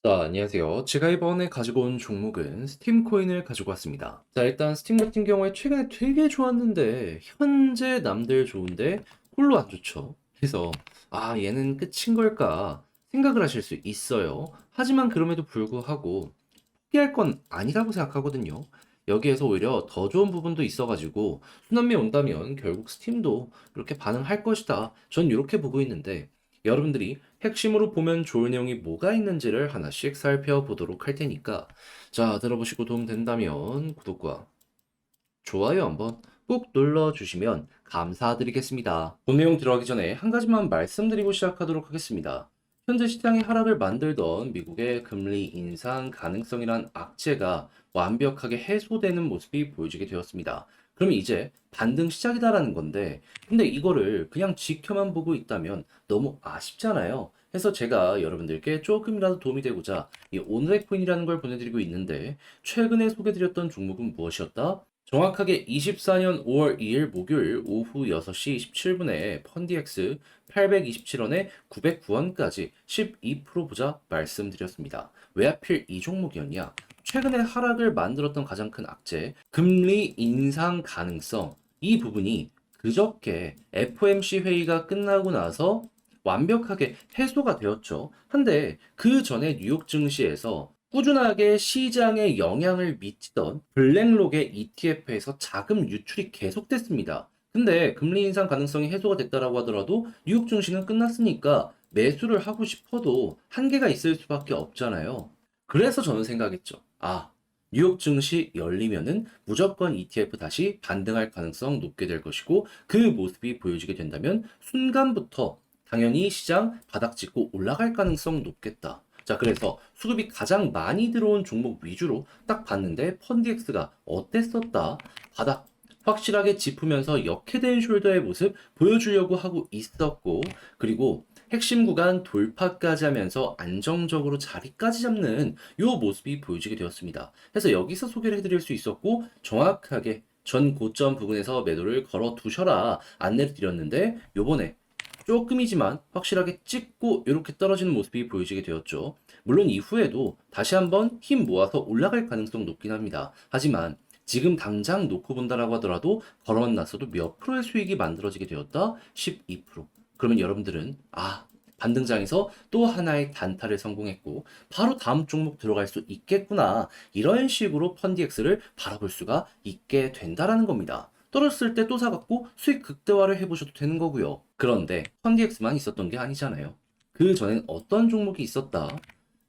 자, 안녕하세요. 제가 이번에 가지고 온 종목은 스팀 코인을 가지고 왔습니다. 자, 일단 스팀 같은 경우에 최근에 되게 좋았는데, 현재 남들 좋은데, 홀로 안 좋죠. 그래서, 얘는 끝인 걸까 생각을 하실 수 있어요. 하지만 그럼에도 불구하고, 포기할 건 아니라고 생각하거든요. 여기에서 오히려 더 좋은 부분도 있어가지고, 순환매 온다면 결국 스팀도 이렇게 반응할 것이다. 전 이렇게 보고 있는데, 여러분들이 핵심으로 보면 좋을 내용이 뭐가 있는지를 하나씩 살펴보도록 할 테니까, 자, 들어보시고 도움 된다면 구독과 좋아요 한번 꾹 눌러주시면 감사드리겠습니다. 본 내용 들어가기 전에 한 가지만 말씀드리고 시작하도록 하겠습니다. 현재 시장의 하락을 만들던 미국의 금리 인상 가능성이란 악재가 완벽하게 해소되는 모습이 보여지게 되었습니다. 그럼 이제 반등 시작이다라는 건데, 근데 이거를 그냥 지켜만 보고 있다면 너무 아쉽잖아요. 해서 제가 여러분들께 조금이라도 도움이 되고자 이 오늘의 코인이라는 걸 보내드리고 있는데, 최근에 소개드렸던 종목은 무엇이었다? 정확하게 24년 5월 2일 목요일 오후 6시 27분에 펀디엑스 827원에 909원까지 12% 보자 말씀드렸습니다. 왜 하필 이 종목이었냐? 최근에 하락을 만들었던 가장 큰 악재, 금리 인상 가능성, 이 부분이 그저께 FOMC 회의가 끝나고 나서 완벽하게 해소가 되었죠. 한데 그 전에 뉴욕 증시에서 꾸준하게 시장에 영향을 미치던 블랙록의 ETF에서 자금 유출이 계속됐습니다. 근데 금리 인상 가능성이 해소가 됐다라고 하더라도 뉴욕 증시는 끝났으니까 매수를 하고 싶어도 한계가 있을 수밖에 없잖아요. 그래서 저는 생각했죠. 뉴욕 증시 열리면은 무조건 ETF 다시 반등할 가능성 높게 될 것이고 그 모습이 보여지게 된다면 순간부터 당연히 시장 바닥 찍고 올라갈 가능성 높겠다. 자, 그래서 수급이 가장 많이 들어온 종목 위주로 딱 봤는데 펀디엑스가 어땠었다? 바닥 확실하게 짚으면서 역해된 숄더의 모습 보여주려고 하고 있었고, 그리고 핵심 구간 돌파까지 하면서 안정적으로 자리까지 잡는 요 모습이 보여지게 되었습니다. 그래서 여기서 소개를 해드릴 수 있었고, 정확하게 전 고점 부근에서 매도를 걸어 두셔라 안내를 드렸는데, 요번에 조금이지만 확실하게 찍고 이렇게 떨어지는 모습이 보여지게 되었죠. 물론 이후에도 다시 한번 힘 모아서 올라갈 가능성 높긴 합니다. 하지만 지금 당장 놓고 본다라고 하더라도 걸어놨어도 몇 프로의 수익이 만들어지게 되었다? 12%. 그러면 여러분들은 반등장에서 또 하나의 단타를 성공했고 바로 다음 종목 들어갈 수 있겠구나. 이런 식으로 펀디엑스를 바라볼 수가 있게 된다라는 겁니다. 떨어졌을 때 또 사갖고 수익 극대화를 해보셔도 되는 거고요. 그런데 펀디엑스만 있었던 게 아니잖아요. 그 전엔 어떤 종목이 있었다?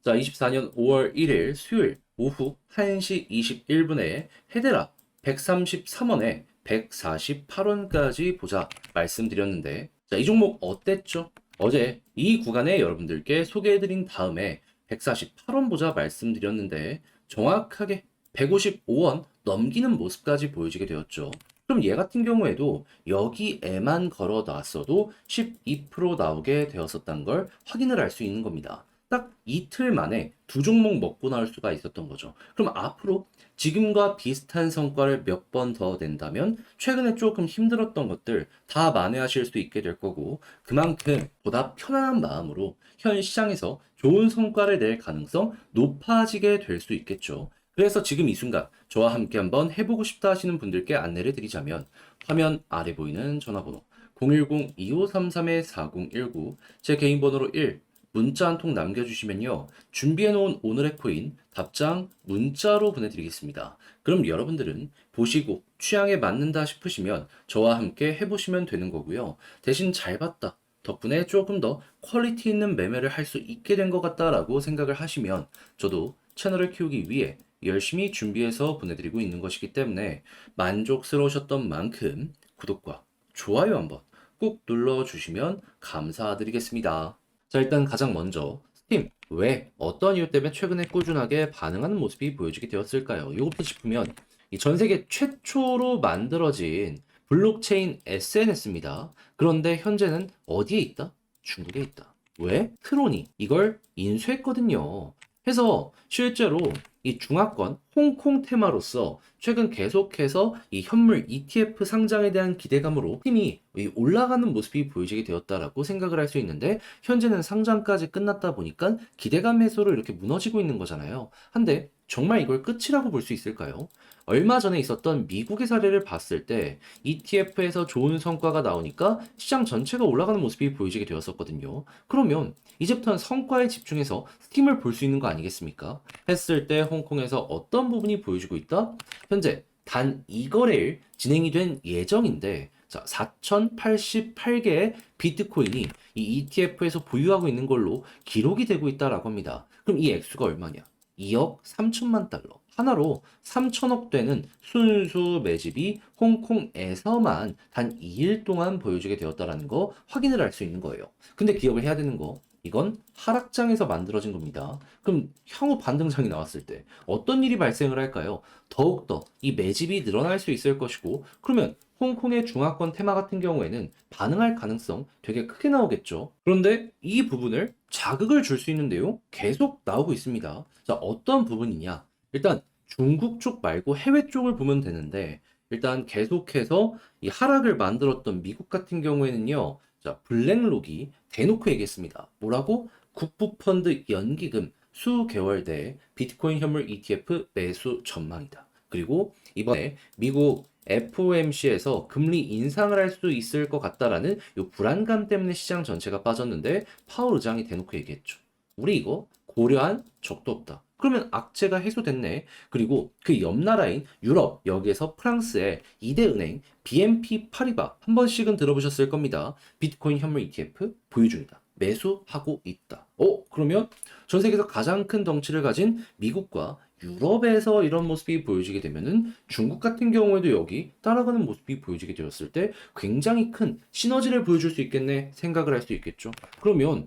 자, 24년 5월 1일 수요일 오후 1시 21분에 헤데라 133원에 148원까지 보자 말씀드렸는데, 자, 이 종목 어땠죠? 어제 이 구간에 여러분들께 소개해드린 다음에 148원 보자 말씀드렸는데 정확하게 155원 넘기는 모습까지 보여지게 되었죠. 그럼 얘 같은 경우에도 여기에만 걸어 놨어도 12% 나오게 되었었던 걸 확인을 할 수 있는 겁니다. 딱 이틀 만에 두 종목 먹고 나올 수가 있었던 거죠. 그럼 앞으로 지금과 비슷한 성과를 몇 번 더 낸다면 최근에 조금 힘들었던 것들 다 만회하실 수 있게 될 거고, 그만큼 보다 편안한 마음으로 현 시장에서 좋은 성과를 낼 가능성 높아지게 될 수 있겠죠. 그래서 지금 이 순간 저와 함께 한번 해보고 싶다 하시는 분들께 안내를 드리자면, 화면 아래 보이는 전화번호 010-2533-4019, 제 개인 번호로 1 문자 한 통 남겨주시면요, 준비해놓은 오늘의 코인 답장 문자로 보내드리겠습니다. 그럼 여러분들은 보시고 취향에 맞는다 싶으시면 저와 함께 해보시면 되는 거고요. 대신 잘 봤다, 덕분에 조금 더 퀄리티 있는 매매를 할 수 있게 된 것 같다라고 생각을 하시면 저도 채널을 키우기 위해 열심히 준비해서 보내드리고 있는 것이기 때문에 만족스러우셨던 만큼 구독과 좋아요 한번 꾹 눌러주시면 감사드리겠습니다. 자, 일단 가장 먼저 스팀 왜 어떤 이유 때문에 최근에 꾸준하게 반응하는 모습이 보여지게 되었을까요? 이것부터 짚으면 이 전 세계 최초로 만들어진 블록체인 SNS입니다. 그런데 현재는 어디에 있다? 중국에 있다. 왜? 트론이 이걸 인수했거든요. 해서 실제로 이 중화권 홍콩 테마로서 최근 계속해서 이 현물 ETF 상장에 대한 기대감으로 팀이 이 올라가는 모습이 보여지게 되었다라고 생각을 할 수 있는데, 현재는 상장까지 끝났다 보니까 기대감 해소로 이렇게 무너지고 있는 거잖아요. 한데 정말 이걸 끝이라고 볼 수 있을까요? 얼마 전에 있었던 미국의 사례를 봤을 때 ETF에서 좋은 성과가 나오니까 시장 전체가 올라가는 모습이 보여지게 되었었거든요. 그러면 이제부터는 성과에 집중해서 스팀을 볼 수 있는 거 아니겠습니까? 했을 때 홍콩에서 어떤 부분이 보여지고 있다? 현재 단 2거래일 진행이 된 예정인데, 자, 4,088개의 비트코인이 이 ETF에서 보유하고 있는 걸로 기록이 되고 있다라고 합니다. 그럼 이 액수가 얼마냐? 2억 3천만 달러. 하나로 3천억 되는 순수 매집이 홍콩에서만 단 2일 동안 보여주게 되었다라는 거 확인을 할 수 있는 거예요. 근데 기억을 해야 되는 거, 이건 하락장에서 만들어진 겁니다. 그럼 향후 반등장이 나왔을 때 어떤 일이 발생을 할까요? 더욱더 이 매집이 늘어날 수 있을 것이고, 그러면 홍콩의 중화권 테마 같은 경우에는 반응할 가능성 되게 크게 나오겠죠. 그런데 이 부분을 자극을 줄 수 있는 내용 계속 나오고 있습니다. 자, 어떤 부분이냐? 일단 중국 쪽 말고 해외 쪽을 보면 되는데, 일단 계속해서 이 하락을 만들었던 미국 같은 경우에는요. 자, 블랙록이 대놓고 얘기했습니다. 뭐라고? 국부펀드 연기금 수개월 내 비트코인 현물 ETF 매수 전망이다. 그리고 이번에 미국 FOMC에서 금리 인상을 할 수 있을 것 같다라는 이 불안감 때문에 시장 전체가 빠졌는데, 파월 의장이 대놓고 얘기했죠. 우리 이거 고려한 적도 없다. 그러면 악재가 해소됐네. 그리고 그 옆 나라인 유럽, 여기에서 프랑스의 2대 은행 BNP 파리바 한 번씩은 들어보셨을 겁니다. 비트코인 현물 ETF 보유 중이다. 매수하고 있다. 그러면 전 세계에서 가장 큰 덩치를 가진 미국과 유럽에서 이런 모습이 보여지게 되면은 중국 같은 경우에도 여기 따라가는 모습이 보여지게 되었을 때 굉장히 큰 시너지를 보여줄 수 있겠네 생각을 할 수 있겠죠. 그러면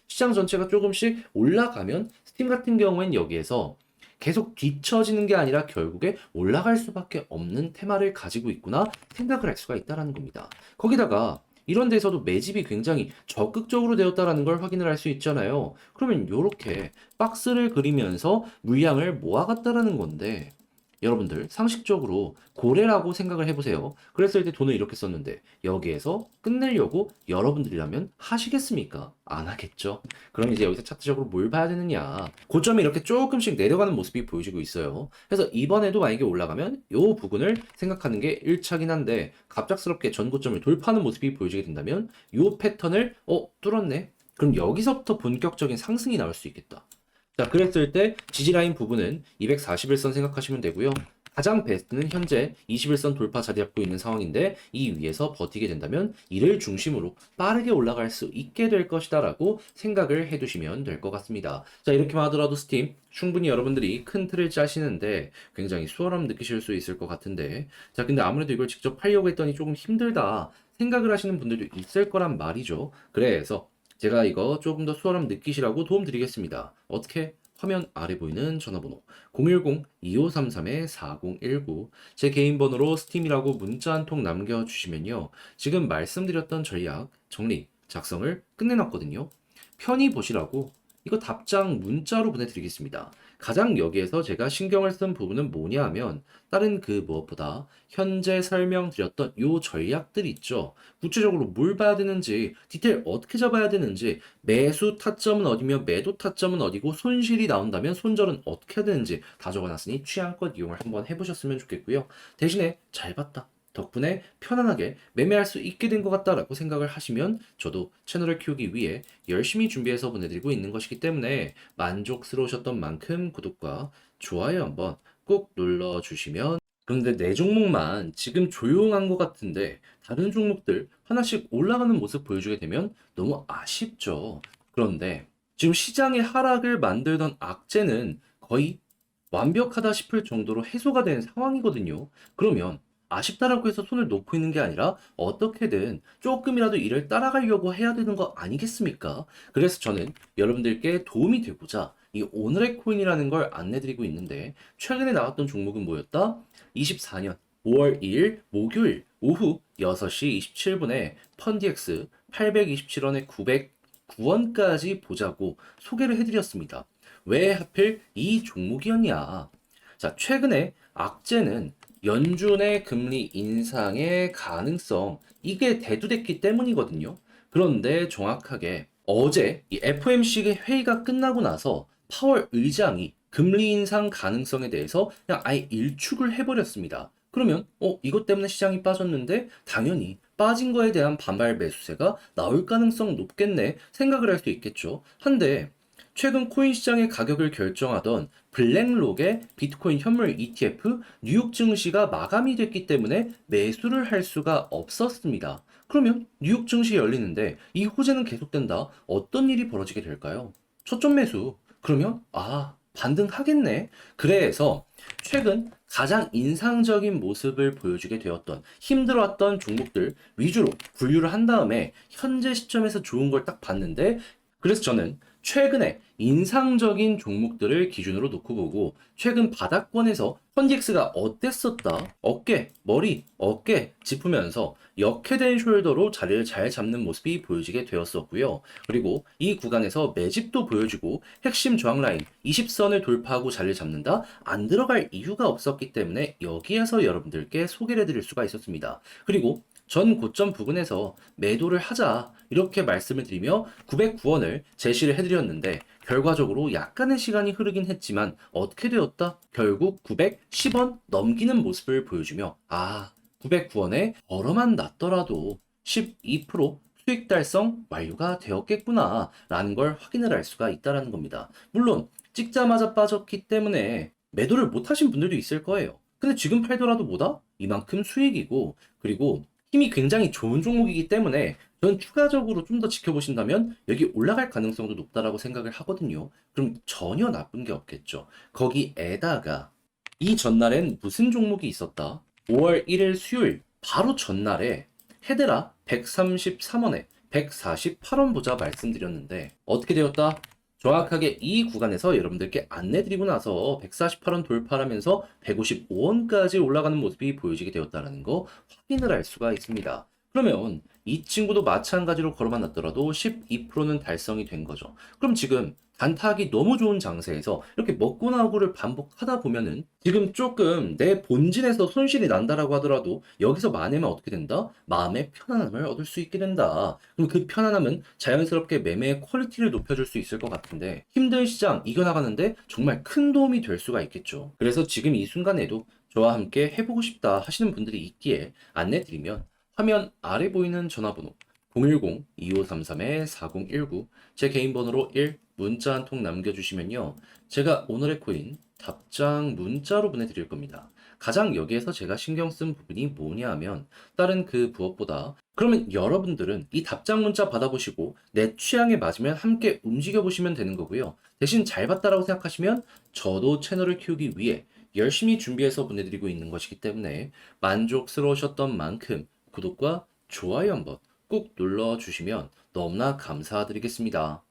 시장 전체가 조금씩 올라가면 스팀 같은 경우엔 여기에서 계속 뒤처지는 게 아니라 결국에 올라갈 수밖에 없는 테마를 가지고 있구나 생각을 할 수가 있다는 겁니다. 거기다가 이런 데서도 매집이 굉장히 적극적으로 되었다는 걸 확인을 할 수 있잖아요. 그러면 이렇게 박스를 그리면서 물량을 모아갔다라는 건데, 여러분들 상식적으로 고래라고 생각을 해보세요. 그랬을 때 돈을 이렇게 썼는데 여기에서 끝내려고 여러분들이라면 하시겠습니까? 안 하겠죠. 그럼 이제 여기서 차트적으로 뭘 봐야 되느냐? 고점이 이렇게 조금씩 내려가는 모습이 보여지고 있어요. 그래서 이번에도 만약에 올라가면 이 부분을 생각하는 게 1차긴 한데, 갑작스럽게 전고점을 돌파하는 모습이 보여지게 된다면 이 패턴을 뚫었네? 그럼 여기서부터 본격적인 상승이 나올 수 있겠다. 자, 그랬을 때 지지라인 부분은 241선 생각하시면 되고요. 가장 베스트는 현재 21선 돌파 자리 잡고 있는 상황인데, 이 위에서 버티게 된다면 이를 중심으로 빠르게 올라갈 수 있게 될 것이다 라고 생각을 해두시면 될 것 같습니다. 자, 이렇게만 하더라도 스팀 충분히 여러분들이 큰 틀을 짜시는데 굉장히 수월함 느끼실 수 있을 것 같은데, 자, 근데 아무래도 이걸 직접 팔려고 했더니 조금 힘들다 생각을 하시는 분들도 있을 거란 말이죠. 그래서 제가 이거 조금 더 수월함 느끼시라고 도움 드리겠습니다. 어떻게? 화면 아래 보이는 전화번호 010-2533-4019, 제 개인 번호로 스팀이라고 문자 한 통 남겨주시면요. 지금 말씀드렸던 전략 정리, 작성을 끝내놨거든요. 편히 보시라고 이거 답장 문자로 보내드리겠습니다. 가장 여기에서 제가 신경을 쓴 부분은 뭐냐 하면, 다른 그 무엇보다 현재 설명드렸던 요 전략들 있죠. 구체적으로 뭘 봐야 되는지, 디테일 어떻게 잡아야 되는지, 매수 타점은 어디며 매도 타점은 어디고, 손실이 나온다면 손절은 어떻게 해야 되는지 다 적어놨으니 취향껏 이용을 한번 해보셨으면 좋겠고요. 대신에 잘 봤다, 덕분에 편안하게 매매할 수 있게 된 것 같다라고 생각을 하시면 저도 채널을 키우기 위해 열심히 준비해서 보내드리고 있는 것이기 때문에 만족스러우셨던 만큼 구독과 좋아요 한번 꼭 눌러주시면. 그런데 내 종목만 지금 조용한 것 같은데 다른 종목들 하나씩 올라가는 모습 보여주게 되면 너무 아쉽죠. 그런데 지금 시장의 하락을 만들던 악재는 거의 완벽하다 싶을 정도로 해소가 된 상황이거든요. 그러면 아쉽다라고 해서 손을 놓고 있는 게 아니라 어떻게든 조금이라도 이를 따라가려고 해야 되는 거 아니겠습니까? 그래서 저는 여러분들께 도움이 되고자 이 오늘의 코인이라는 걸 안내드리고 있는데, 최근에 나왔던 종목은 뭐였다? 24년 5월 2일 목요일 오후 6시 27분에 펀디엑스 827원에 909원까지 보자고 소개를 해드렸습니다. 왜 하필 이 종목이었냐? 자, 최근에 악재는 연준의 금리 인상의 가능성, 이게 대두됐기 때문이거든요. 그런데 정확하게 어제 이 FOMC 회의가 끝나고 나서 파월 의장이 금리 인상 가능성에 대해서 그냥 아예 일축을 해버렸습니다. 그러면 이것 때문에 시장이 빠졌는데 당연히 빠진 거에 대한 반발 매수세가 나올 가능성 높겠네 생각을 할 수 있겠죠. 한데 최근 코인 시장의 가격을 결정하던 블랙록의 비트코인 현물 ETF 뉴욕 증시가 마감이 됐기 때문에 매수를 할 수가 없었습니다. 그러면 뉴욕 증시 열리는데 이 호재는 계속된다. 어떤 일이 벌어지게 될까요? 초점 매수. 그러면 반등하겠네. 그래서 최근 가장 인상적인 모습을 보여주게 되었던 힘들어왔던 종목들 위주로 분류를 한 다음에 현재 시점에서 좋은 걸 딱 봤는데 그래서 저는 최근에 인상적인 종목들을 기준으로 놓고 보고 최근 바닥권에서 컨디엑스가 어땠었다? 어깨, 머리, 어깨 짚으면서 역회된 숄더로 자리를 잘 잡는 모습이 보여지게 되었었고요. 그리고 이 구간에서 매집도 보여주고 핵심 저항 라인 20선을 돌파하고 자리를 잡는다? 안 들어갈 이유가 없었기 때문에 여기에서 여러분들께 소개를 해드릴 수가 있었습니다. 그리고 전 고점 부근에서 매도를 하자 이렇게 말씀을 드리며 909원을 제시를 해드렸는데 결과적으로 약간의 시간이 흐르긴 했지만 어떻게 되었다? 결국 910원 넘기는 모습을 보여주며 909원에 벌어만 났더라도 12% 수익 달성 완료가 되었겠구나 라는 걸 확인을 할 수가 있다는 겁니다. 물론 찍자마자 빠졌기 때문에 매도를 못 하신 분들도 있을 거예요. 근데 지금 팔더라도 뭐다? 이만큼 수익이고 그리고 힘이 굉장히 좋은 종목이기 때문에 저는 추가적으로 좀 더 지켜보신다면 여기 올라갈 가능성도 높다라고 생각을 하거든요. 그럼 전혀 나쁜 게 없겠죠. 거기에다가 이 전날엔 무슨 종목이 있었다? 5월 1일 수요일 바로 전날에 헤드라 133원에 148원 보자 말씀드렸는데 어떻게 되었다? 정확하게 이 구간에서 여러분들께 안내드리고 나서 148원 돌파하면서 155원까지 올라가는 모습이 보여지게 되었다는 거 확인을 할 수가 있습니다. 그러면 이 친구도 마찬가지로 걸어만 놨더라도 12%는 달성이 된 거죠. 그럼 지금 단타하기 너무 좋은 장세에서 이렇게 먹고 나오고를 반복하다 보면은 지금 조금 내 본진에서 손실이 난다라고 하더라도 여기서 만회면 어떻게 된다? 마음의 편안함을 얻을 수 있게 된다. 그럼 그 편안함은 자연스럽게 매매의 퀄리티를 높여줄 수 있을 것 같은데 힘든 시장 이겨나가는데 정말 큰 도움이 될 수가 있겠죠. 그래서 지금 이 순간에도 저와 함께 해보고 싶다 하시는 분들이 있기에 안내드리면 화면 아래 보이는 전화번호 010-2533-4019 제 개인 번호로 1 문자 한 통 남겨주시면요. 제가 오늘의 코인 답장 문자로 보내드릴 겁니다. 가장 여기에서 제가 신경 쓴 부분이 뭐냐 하면 다른 그 부업보다 그러면 여러분들은 이 답장 문자 받아보시고 내 취향에 맞으면 함께 움직여 보시면 되는 거고요. 대신 잘 봤다라고 생각하시면 저도 채널을 키우기 위해 열심히 준비해서 보내드리고 있는 것이기 때문에 만족스러우셨던 만큼 구독과 좋아요 한번 꾹 눌러주시면 너무나 감사드리겠습니다.